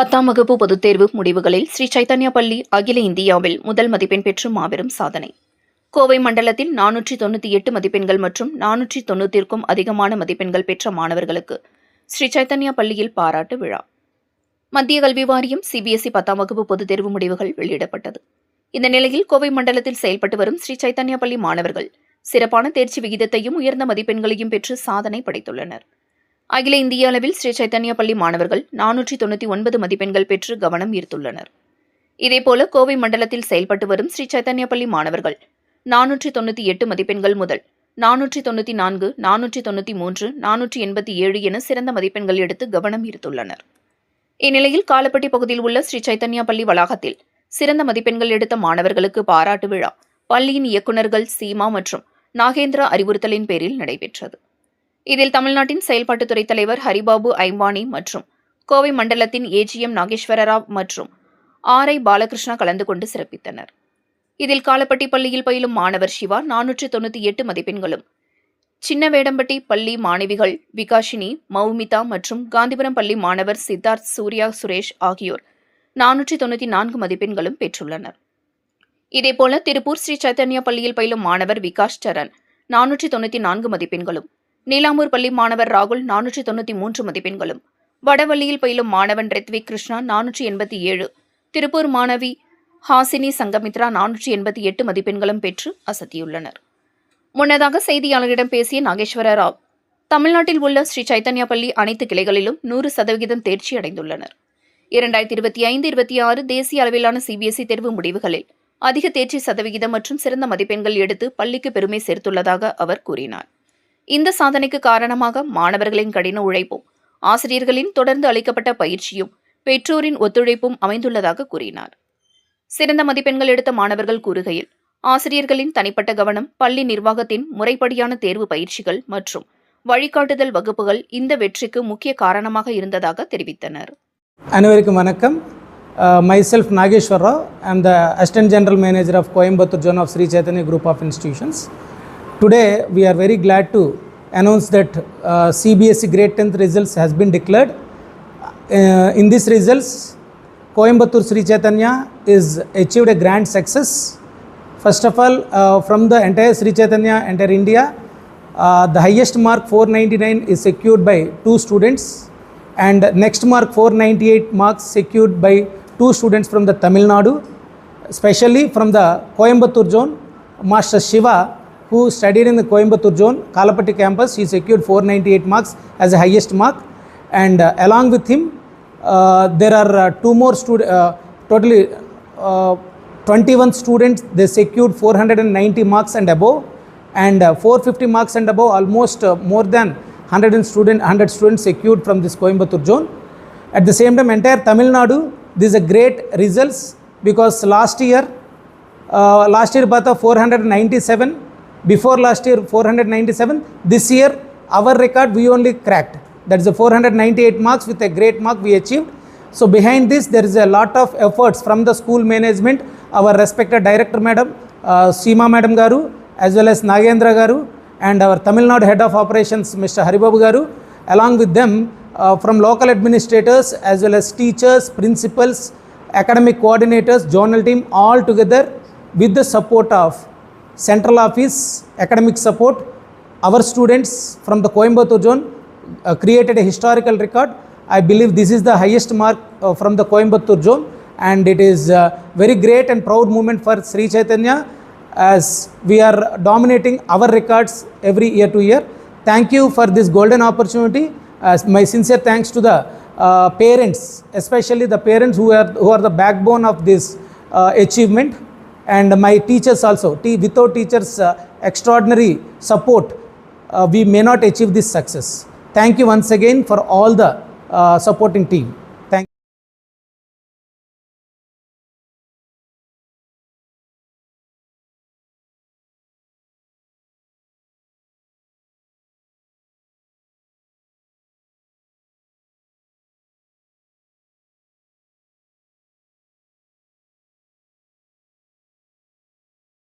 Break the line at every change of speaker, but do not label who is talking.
10ஆம் வகுப்பு பொதுத் தேர்வு முடிவுகளில் ஸ்ரீ சைத்தன்யா பள்ளி அகில இந்தியாவில் முதல் மதிப்பெண் பெற்று மாபெரும் சாதனை. கோவை மண்டலத்தில் 498 மதிப்பெண்கள் மற்றும் 490க்கும் அதிகமான மதிப்பெண்கள் பெற்ற மாணவர்களுக்கு ஸ்ரீ சைத்தன்யா பள்ளியில் பாராட்டு விழா. மத்திய கல்வி வாரியம் சிபிஎஸ்இ 10ஆம் வகுப்பு பொதுத் தேர்வு முடிவுகள் வெளியிடப்பட்டது. இந்த நிலையில் கோவை மண்டலத்தில் செயல்பட்டு வரும் ஸ்ரீ சைத்தன்யா பள்ளி மாணவர்கள் சிறப்பான தேர்ச்சி விகிதத்தையும் உயர்ந்த மதிப்பெண்களையும் பெற்று சாதனை படைத்துள்ளனர். அகில இந்திய அளவில் ஸ்ரீ சைத்தன்யா பள்ளி மாணவர்கள் 499 மதிப்பெண்கள் பெற்று கவனம் ஈர்த்துள்ளனர். இதேபோல கோவை மண்டலத்தில் செயல்பட்டு வரும் ஸ்ரீ சைத்தன்யா பள்ளி மாணவர்கள் 498 மதிப்பெண்கள் முதல் 494, 493, 487 என சிறந்த மதிப்பெண்கள் எடுத்து கவனம் ஈர்த்துள்ளனர். இந்நிலையில் காலப்பட்டி பகுதியில் உள்ள ஸ்ரீ சைத்தன்யா பள்ளி வளாகத்தில் சிறந்த மதிப்பெண்கள் எடுத்த மாணவர்களுக்கு பாராட்டு விழா பள்ளியின் இயக்குநர்கள் சீமா மற்றும் நாகேந்திரா அறிவுறுத்தலின் பேரில் நடைபெற்றது. இதில் தமிழ்நாட்டின் செயல்பாட்டுத்துறை தலைவர் ஹரிபாபு ஐம்பானி மற்றும் கோவை மண்டலத்தின் ஏஜிஎம் நாகேஸ்வரராவ் மற்றும் ஆர்.ஐ. பாலகிருஷ்ணா கலந்து கொண்டு சிறப்பித்தனர். இதில் காலப்பட்டி பள்ளியில் பயிலும் மாணவர் சிவா 498 மதிப்பெண்களும், சின்னவேடம்பட்டி பள்ளி மாணவிகள் விகாஷினி, மௌமிதா மற்றும் காந்திபுரம் பள்ளி மாணவர் சித்தார்த், சூர்யா, சுரேஷ் ஆகியோர் 494 மதிப்பெண்களும் பெற்றுள்ளனர். இதேபோல திருப்பூர் ஸ்ரீ சைத்தன்யா பள்ளியில் பயிலும் மாணவர் விகாஷ் சரண் 494 மதிப்பெண்களும், நீலாம்பூர் பள்ளி மாணவர் ராகுல் 493 மதிப்பெண்களும், வடவள்ளியில் பயிலும் மாணவன் ரித்விக் கிருஷ்ணா 487, திருப்பூர் மாணவி ஹாசினி சங்கமித்ரா 488 மதிப்பெண்களும் பெற்று அசத்தியுள்ளனர். முன்னதாக செய்தியாளர்களிடம் பேசிய நாகேஸ்வர ராவ், தமிழ்நாட்டில் உள்ள ஸ்ரீ சைத்தன்யா பள்ளி அனைத்து கிளைகளிலும் 100% தேர்ச்சி அடைந்துள்ளனர். 2025-26 தேசிய அளவிலான சிபிஎஸ்இ தேர்வு முடிவுகளில் அதிக தேர்ச்சி சதவிகிதம் மற்றும் சிறந்த மதிப்பெண்கள் எடுத்து பள்ளிக்கு பெருமை சேர்த்துள்ளதாக அவர் கூறினார். இந்த சாதனைக்கு காரணமாக மாணவர்களின் கடின உழைப்பும், ஆசிரியர்களின் தொடர்ந்து அளிக்கப்பட்ட பயிற்சியும், பெற்றோரின் ஒத்துழைப்பும் அமைந்துள்ளதாக கூறினார். சிறந்த மதிப்பெண்கள் எடுத்த மாணவர்கள் கூறுகையில், ஆசிரியர்களின் தனிப்பட்ட கவனம், பள்ளி நிர்வாகத்தின் முறைப்படியான தேர்வு பயிற்சிகள் மற்றும் வழிகாட்டுதல் வகுப்புகள் இந்த வெற்றிக்கு முக்கிய காரணமாக இருந்ததாக தெரிவித்தனர்.
அனைவருக்கும் வணக்கம். Myself Nageshwar Rao. I am the Assistant General Manager of Coimbatore Zone of Sri Chaitanya Group of Institutions. Today we are very glad to announce that CBSE Grade 10th results has been declared. In these results, Coimbatore Sri Chaitanya is achieved a grand success. First of all, from the entire Sri Chaitanya, entire India, the highest mark 499 is secured by 2 students, and next mark 498 marks secured by 2 students from the Tamil Nadu, especially from the Coimbatore zone. Master Shiva, who studied in the Coimbatore zone, Kalapatti campus, he secured 498 marks as the highest mark, and along with him there are 2 more students, totally 21 students, they secured 490 marks and above, and 450 marks and above, almost more than 100 students secured from this Coimbatore zone. At the same time, entire Tamil Nadu, this is a great results, because last year பார்த்தா 497, before last year 497, this year our record we only cracked, that is a 498 marks with a great mark we achieved. So behind this there is a lot of efforts from the school management, our respected director madam Seema madam garu, as well as Nagendra garu, and our Tamil Nadu head of operations Mr. Haribabu garu, along with them from local administrators as well as teachers, principals, academic coordinators, zonal team, all together with the support of central office, academic support, our students from the Coimbatore zone created a historical record. I believe this is the highest mark from the Coimbatore zone, and it is very great and proud moment for Sri Chaitanya, as we are dominating our records every year to year. Thank you for this golden opportunity. My sincere thanks to the parents, especially the parents who are the backbone of this achievement, and my teachers also. Without teachers extraordinary support, we may not achieve this success. Thank you once again for all the supporting team.